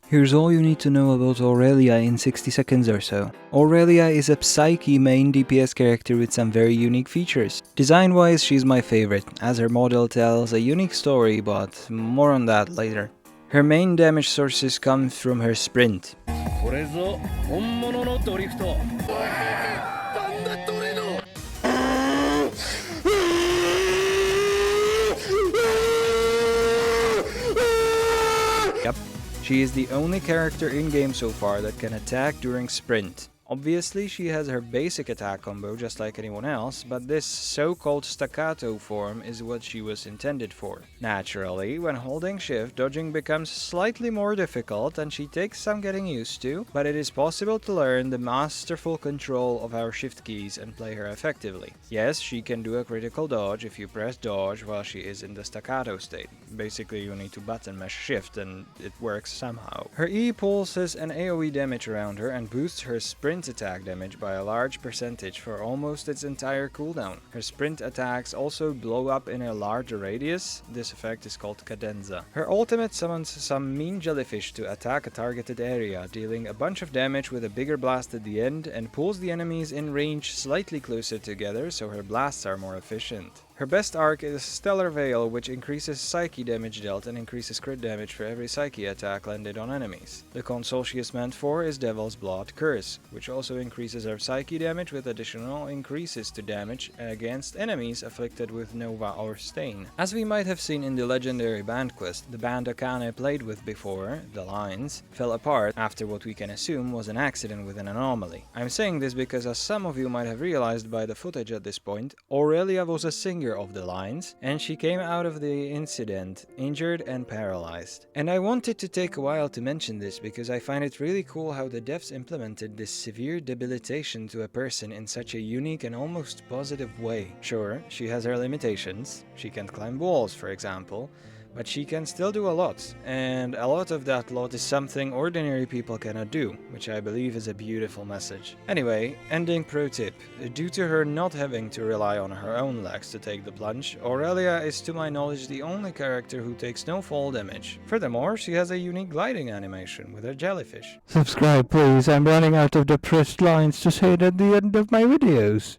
Here's all you need to know about Aurelia in 60 seconds or so. Aurelia is a Psyche main DPS character with some very unique features. Design wise, she's my favorite, as her model tells a unique story, but more on that later. Her main damage sources come from her sprint. Yep, she is the only character in-game so far that can attack during sprint. Obviously, she has her basic attack combo just like anyone else, but this so-called staccato form is what she was intended for. Naturally, when holding shift, dodging becomes slightly more difficult and she takes some getting used to, but it is possible to learn the masterful control of our shift keys and play her effectively. Yes, she can do a critical dodge if you press dodge while she is in the staccato state. Basically, you need to button mash shift and it works somehow. Her E pulses an AoE damage around her and boosts her sprint attack damage by a large percentage for almost its entire cooldown. Her sprint attacks also blow up in a larger radius. This effect is called cadenza. Her ultimate summons some mean jellyfish to attack a targeted area, dealing a bunch of damage with a bigger blast at the end, and pulls the enemies in range slightly closer together so her blasts are more efficient. Her best arc is Stellar Veil, which increases Psyche damage dealt and increases crit damage for every Psyche attack landed on enemies. The console she is meant for is Devil's Blood Curse, which also increases her Psyche damage with additional increases to damage against enemies afflicted with Nova or Stain. As we might have seen in the legendary band quest, the band Akane played with before, the Lines, fell apart after what we can assume was an accident with an anomaly. I'm saying this because, as some of you might have realized by the footage at this point, Aurelia was a singer of the Lines, and she came out of the incident injured and paralyzed. And I wanted to take a while to mention this because I find it really cool how the devs implemented this severe debilitation to a person in such a unique and almost positive way. Sure, she has her limitations, she can't climb walls for example, but she can still do a lot, and a lot of that lot is something ordinary people cannot do, which I believe is a beautiful message. Anyway, ending pro tip. Due to her not having to rely on her own legs to take the plunge, Aurelia is to my knowledge the only character who takes no fall damage. Furthermore, she has a unique gliding animation with her jellyfish. Subscribe please, I'm running out of depressed lines to say it at the end of my videos.